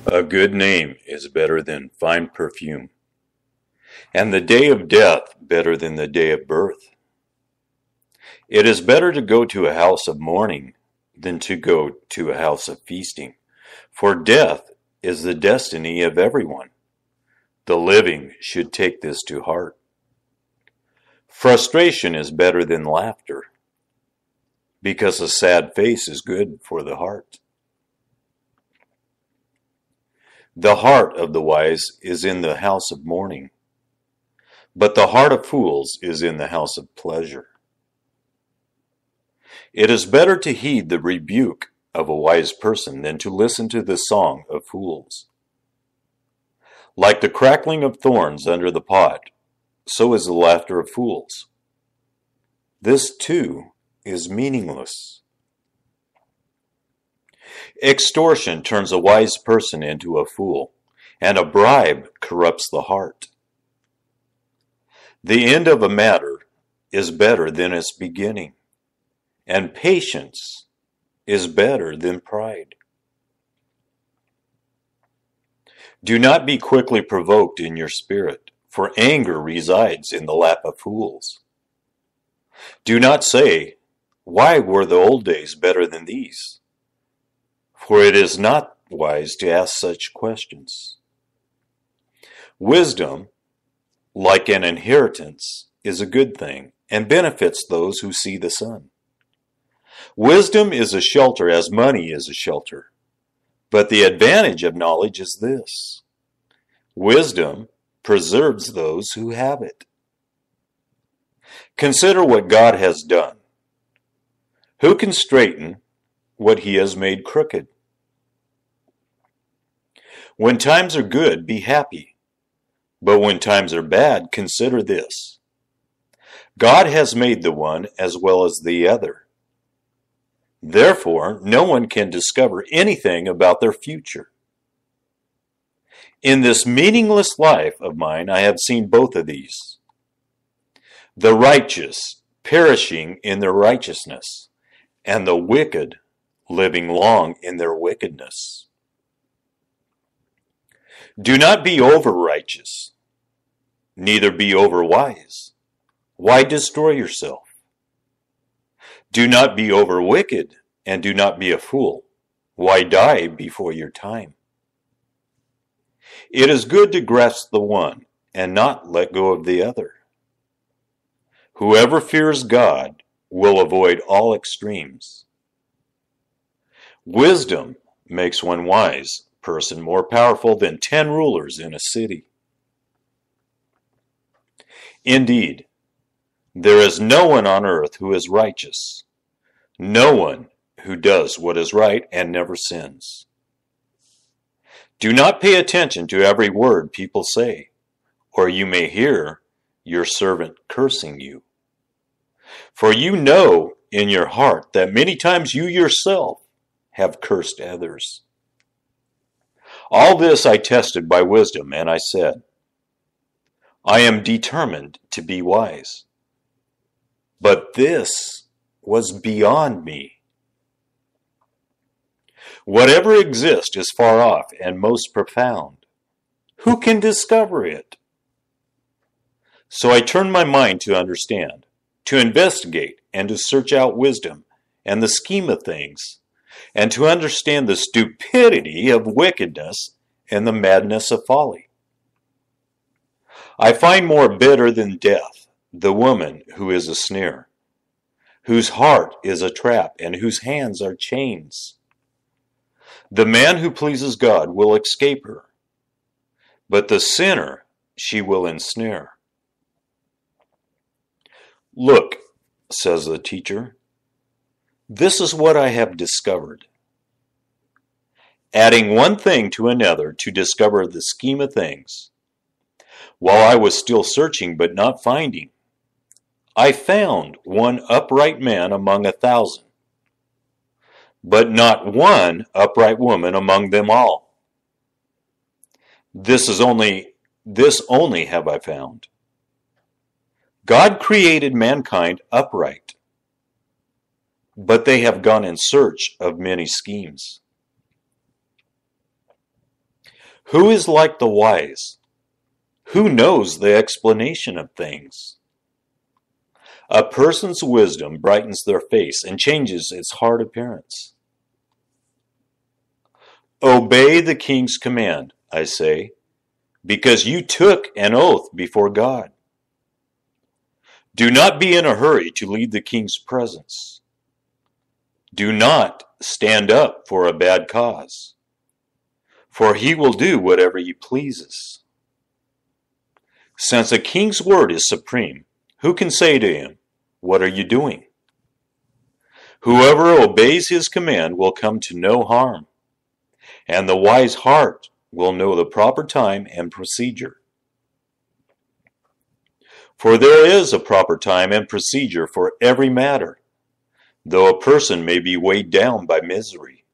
A good name is better than fine perfume, and the day of death better than the day of birth. It is better to go to a house of mourning than to go to a house of feasting, for death is the destiny of everyone. The living should take this to heart. Frustration is better than laughter, because a sad face is good for the heart. The heart of the wise is in the house of mourning, but the heart of fools is in the house of pleasure. It is better to heed the rebuke of a wise person than to listen to the song of fools. Like the crackling of thorns under the pot, so is the laughter of fools. This, too, is meaningless. Extortion turns a wise person into a fool, and a bribe corrupts the heart. The end of a matter is better than its beginning, and patience is better than pride. Do not be quickly provoked in your spirit, for anger resides in the lap of fools. Do not say, "Why were the old days better than these?" For it is not wise to ask such questions. Wisdom, like an inheritance, is a good thing, and benefits those who see the sun. Wisdom is a shelter as money is a shelter. But the advantage of knowledge is this: wisdom preserves those who have it. Consider what God has done. Who can straighten what he has made crooked? When times are good, be happy. But when times are bad, consider this: God has made the one as well as the other. Therefore, no one can discover anything about their future. In this meaningless life of mine, I have seen both of these: the righteous perishing in their righteousness, and the wicked living long in their wickedness. Do not be over-righteous, neither be over-wise. Why destroy yourself? Do not be over-wicked, and do not be a fool. Why die before your time? It is good to grasp the one, and not let go of the other. Whoever fears God will avoid all extremes. Wisdom makes one wise person more powerful than 10 rulers in a city. Indeed, there is no one on earth who is righteous, no one who does what is right and never sins. Do not pay attention to every word people say, or you may hear your servant cursing you. For you know in your heart that many times you yourself have cursed others. All this I tested by wisdom, and I said, I am determined to be wise. But this was beyond me. Whatever exists is far off and most profound. Who can discover it? So I turned my mind to understand, to investigate, and to search out wisdom and the scheme of things, and to understand the stupidity of wickedness and the madness of folly. I find more bitter than death the woman who is a snare, whose heart is a trap, and whose hands are chains. The man who pleases God will escape her, but the sinner she will ensnare. Look, says the teacher, this is what I have discovered. Adding one thing to another to discover the scheme of things, while I was still searching but not finding, I found one upright man among 1,000, but not one upright woman among them all. This only have I found. God created mankind upright, but they have gone in search of many schemes. Who is like the wise? Who knows the explanation of things? A person's wisdom brightens their face and changes its hard appearance. Obey the king's command, I say, because you took an oath before God. Do not be in a hurry to leave the king's presence. Do not stand up for a bad cause, for he will do whatever he pleases. Since a king's word is supreme, who can say to him, "What are you doing?" Whoever obeys his command will come to no harm, and the wise heart will know the proper time and procedure. For there is a proper time and procedure for every matter, though a person may be weighed down by misery.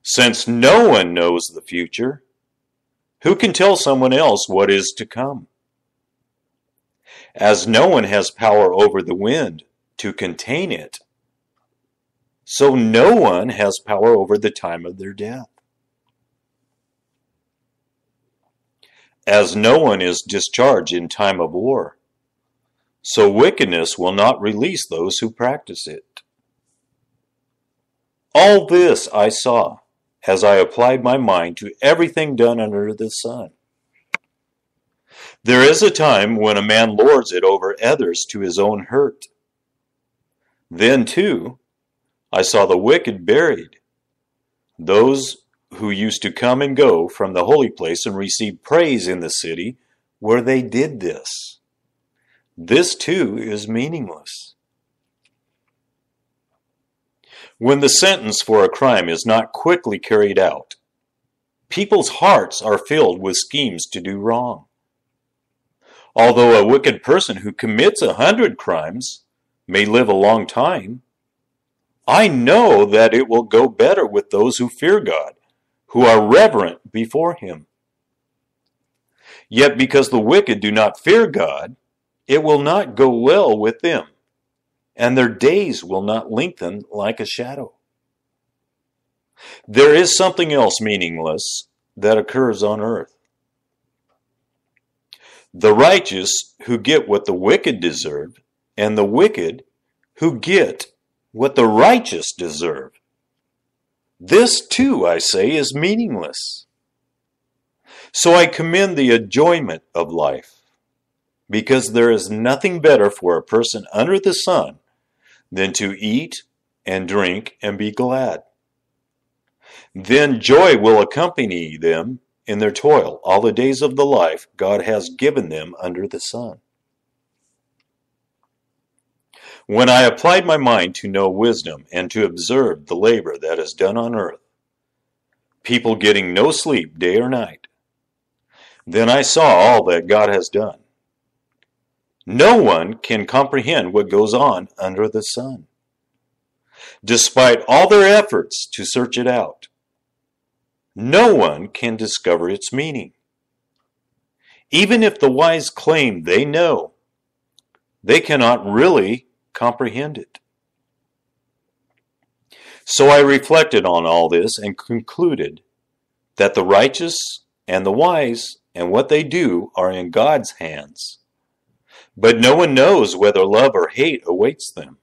Since no one knows the future, who can tell someone else what is to come? As no one has power over the wind to contain it, so no one has power over the time of their death. As no one is discharged in time of war, so wickedness will not release those who practice it. All this I saw as I applied my mind to everything done under the sun. There is a time when a man lords it over others to his own hurt. Then, too, I saw the wicked buried, those who used to come and go from the holy place and receive praise in the city where they did this. This, too, is meaningless. When the sentence for a crime is not quickly carried out, people's hearts are filled with schemes to do wrong. Although a wicked person who commits 100 crimes may live a long time, I know that it will go better with those who fear God, who are reverent before him. Yet because the wicked do not fear God, it will not go well with them, and their days will not lengthen like a shadow. There is something else meaningless that occurs on earth. The righteous who get what the wicked deserve, and the wicked who get what the righteous deserve. This, too, I say, is meaningless. So I commend the enjoyment of life, because there is nothing better for a person under the sun than to eat and drink and be glad. Then joy will accompany them in their toil all the days of the life God has given them under the sun. When I applied my mind to know wisdom and to observe the labor that is done on earth, people getting no sleep day or night, then I saw all that God has done. No one can comprehend what goes on under the sun, despite all their efforts to search it out. No one can discover its meaning. Even if the wise claim they know, they cannot really comprehend it. So I reflected on all this and concluded that the righteous and the wise and what they do are in God's hands, but no one knows whether love or hate awaits them.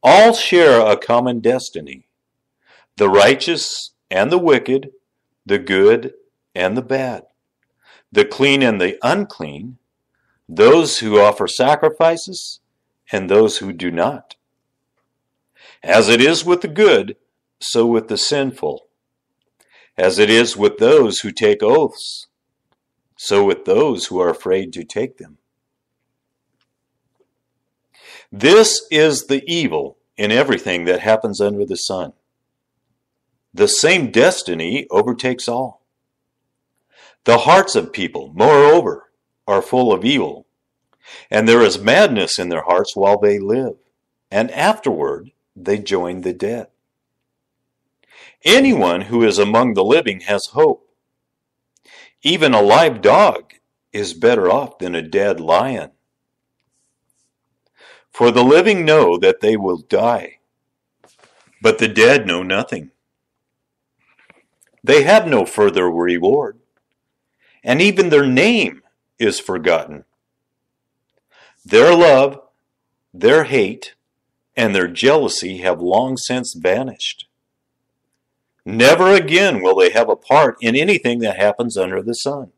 All share a common destiny, the righteous and the wicked, the good and the bad, the clean and the unclean, those who offer sacrifices and those who do not. As it is with the good, so with the sinful. As it is with those who take oaths, so with those who are afraid to take them. This is the evil in everything that happens under the sun. The same destiny overtakes all. The hearts of people, moreover, are full of evil, and there is madness in their hearts while they live, and afterward they join the dead. Anyone who is among the living has hope. Even a live dog is better off than a dead lion. For the living know that they will die, but the dead know nothing. They have no further reward, and even their name is forgotten. Their love, their hate, and their jealousy have long since vanished. Never again will they have a part in anything that happens under the sun.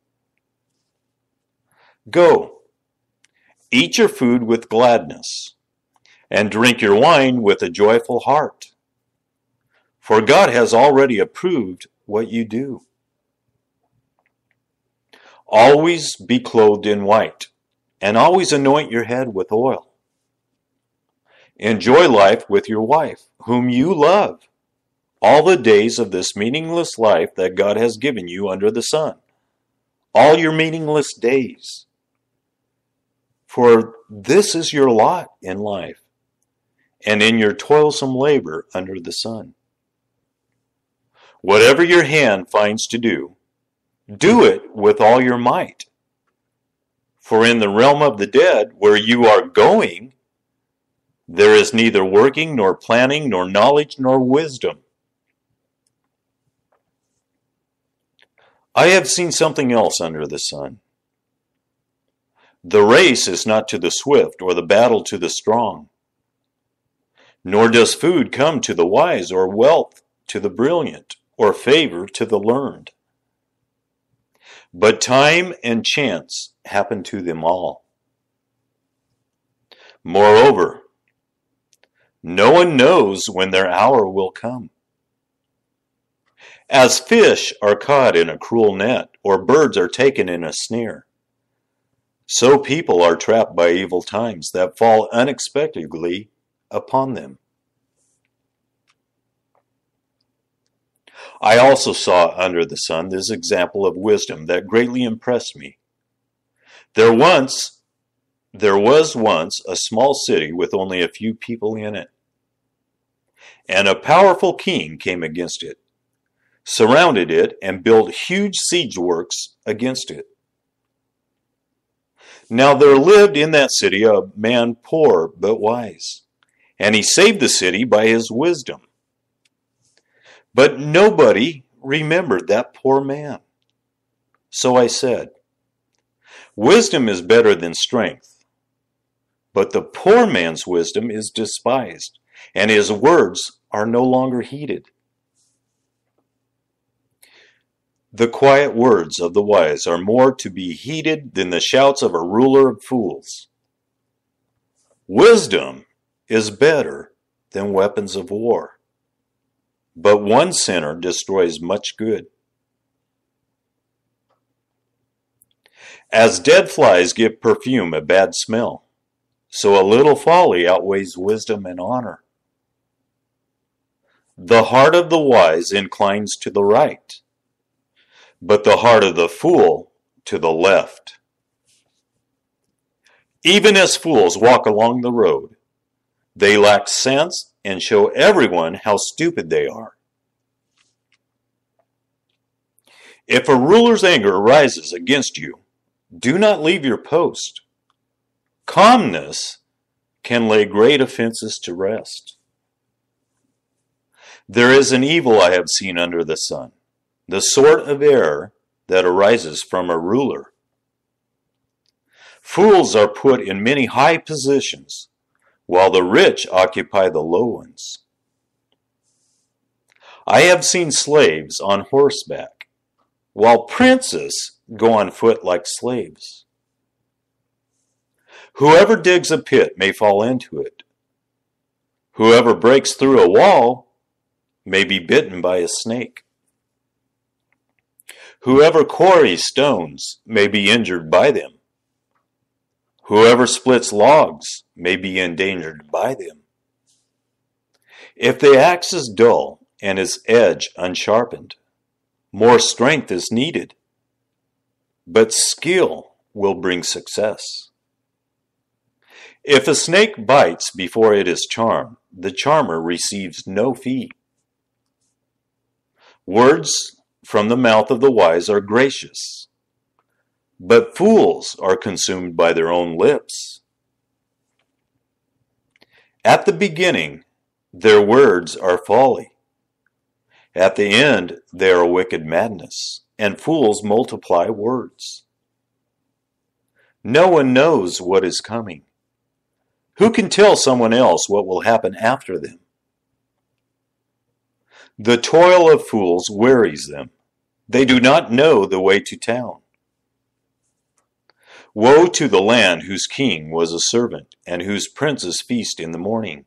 Go, eat your food with gladness, and drink your wine with a joyful heart. For God has already approved what you do. Always be clothed in white, and always anoint your head with oil. Enjoy life with your wife, whom you love, all the days of this meaningless life that God has given you under the sun, all your meaningless days. For this is your lot in life, and in your toilsome labor under the sun. Whatever your hand finds to do, do it with all your might. For in the realm of the dead, where you are going, there is neither working, nor planning, nor knowledge, nor wisdom. I have seen something else under the sun. The race is not to the swift, or the battle to the strong. Nor does food come to the wise, or wealth to the brilliant, or favor to the learned. But time and chance happen to them all. Moreover, no one knows when their hour will come. As fish are caught in a cruel net, or birds are taken in a snare, so people are trapped by evil times that fall unexpectedly upon them. I also saw under the sun this example of wisdom that greatly impressed me. There was once a small city with only a few people in it, and a powerful king came against it, surrounded it, and built huge siege works against it. Now there lived in that city a man poor but wise, and he saved the city by his wisdom. But nobody remembered that poor man. So I said, wisdom is better than strength, but the poor man's wisdom is despised, and his words are no longer heeded. The quiet words of the wise are more to be heeded than the shouts of a ruler of fools. Wisdom is better than weapons of war, but one sinner destroys much good. As dead flies give perfume a bad smell, so a little folly outweighs wisdom and honor. The heart of the wise inclines to the right, but the heart of the fool to the left. Even as fools walk along the road, they lack sense and show everyone how stupid they are. If a ruler's anger arises against you, do not leave your post. Calmness can lay great offenses to rest. There is an evil I have seen under the sun, the sort of error that arises from a ruler. Fools are put in many high positions, while the rich occupy the low ones. I have seen slaves on horseback, while princes go on foot like slaves. Whoever digs a pit may fall into it. Whoever breaks through a wall may be bitten by a snake. Whoever quarries stones may be injured by them. Whoever splits logs may be endangered by them. If the axe is dull and its edge unsharpened, more strength is needed, but skill will bring success. If a snake bites before it is charmed, the charmer receives no fee. Words from the mouth of the wise are gracious, but fools are consumed by their own lips. At the beginning, their words are folly, At the end, they are a wicked madness, and fools multiply words. No one knows what is coming. Who can tell someone else what will happen after them? The toil of fools wearies them. They do not know the way to town. Woe to the land whose king was a servant, and whose princes feast in the morning.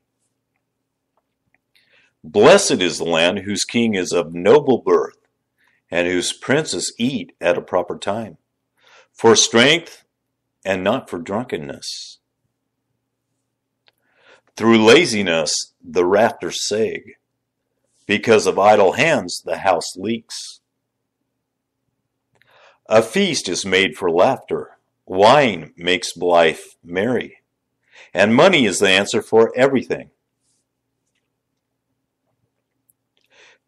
Blessed is the land whose king is of noble birth, and whose princes eat at a proper time, for strength and not for drunkenness. Through laziness the rafters sag. Because of idle hands the house leaks. A feast is made for laughter. Wine makes life merry, and money is the answer for everything.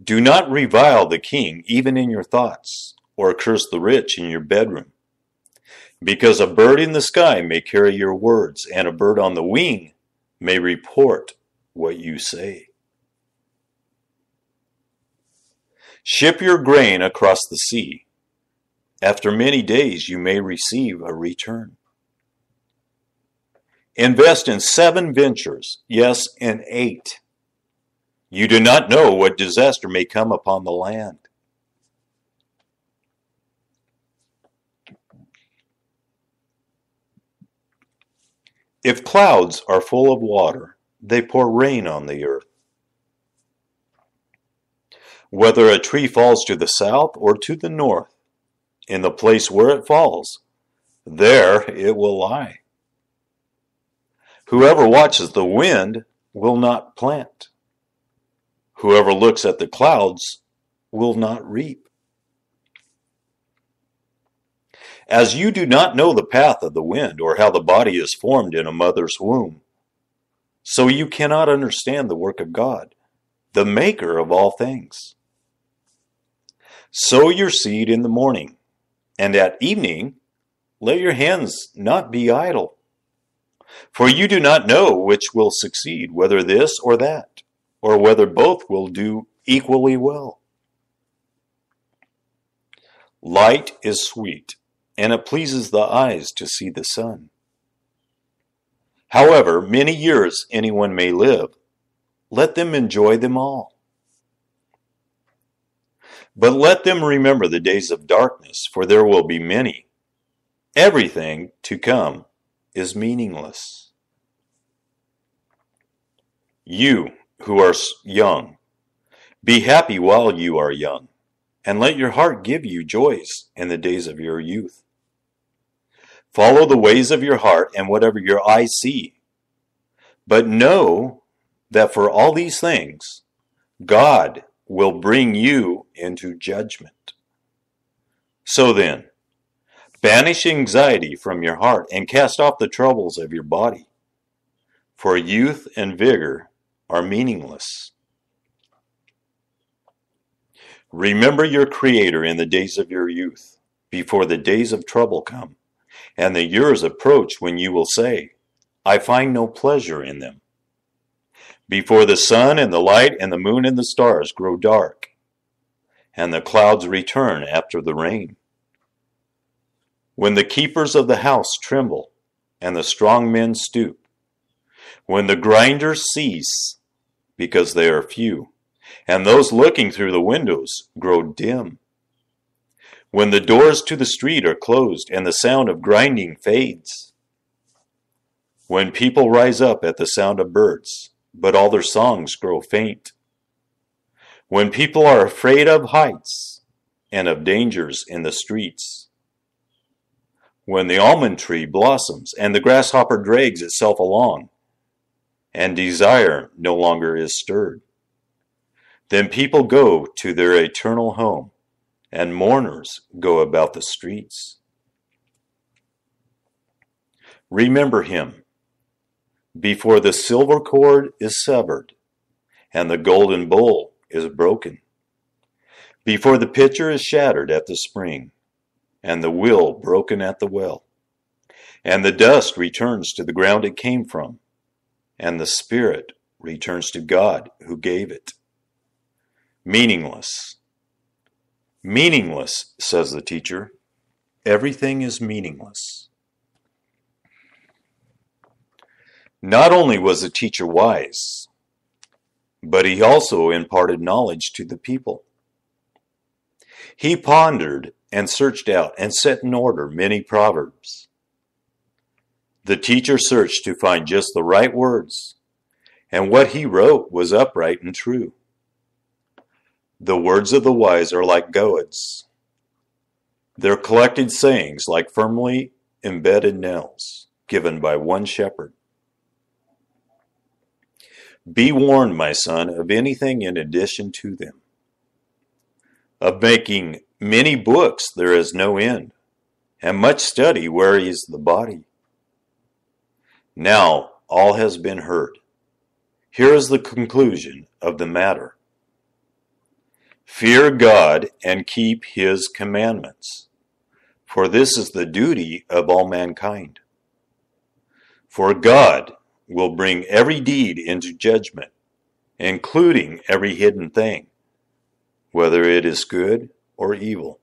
Do not revile the king even in your thoughts, or curse the rich in your bedroom, because a bird in the sky may carry your words, and a bird on the wing may report what you say. Ship your grain across the sea. After many days you may receive a return. Invest in 7 ventures, yes, in 8. You do not know what disaster may come upon the land. If clouds are full of water, they pour rain on the earth. Whether a tree falls to the south or to the north, in the place where it falls, there it will lie. Whoever watches the wind will not plant. Whoever looks at the clouds will not reap. As you do not know the path of the wind, or how the body is formed in a mother's womb, so you cannot understand the work of God, the maker of all things. Sow your seed in the morning, and at evening let your hands not be idle. For you do not know which will succeed, whether this or that, or whether both will do equally well. Light is sweet, and it pleases the eyes to see the sun. However many years anyone may live, let them enjoy them all. But let them remember the days of darkness, for there will be many. Everything to come is meaningless. You who are young, be happy while you are young, and let your heart give you joys in the days of your youth. Follow the ways of your heart and whatever your eyes see. But know that for all these things, God will bring you into judgment. So then, banish anxiety from your heart and cast off the troubles of your body, for youth and vigor are meaningless. Remember your Creator in the days of your youth, before the days of trouble come, and the years approach when you will say, I find no pleasure in them. Before the sun and the light and the moon and the stars grow dark, and the clouds return after the rain. When the keepers of the house tremble, and the strong men stoop, when the grinders cease, because they are few, and those looking through the windows grow dim. When the doors to the street are closed, and the sound of grinding fades. When people rise up at the sound of birds, but all their songs grow faint. When people are afraid of heights and of dangers in the streets. When the almond tree blossoms and the grasshopper drags itself along, and desire no longer is stirred. Then people go to their eternal home, and mourners go about the streets. Remember him before the silver cord is severed, and the golden bowl is broken, before the pitcher is shattered at the spring, and the wheel broken at the well, and the dust returns to the ground it came from, and the spirit returns to God who gave it. Meaningless. Meaningless, says the teacher. Everything is meaningless. Not only was the teacher wise, but he also imparted knowledge to the people. He pondered and searched out and set in order many proverbs. The teacher searched to find just the right words, and what he wrote was upright and true. The words of the wise are like goads, their collected sayings like firmly embedded nails given by one shepherd. Be warned, my son, of anything in addition to them. Of making many books there is no end, and much study wearies the body. Now all has been heard. Here is the conclusion of the matter. Fear God and keep his commandments, for this is the duty of all mankind. For God will bring every deed into judgment, including every hidden thing, whether it is good or evil.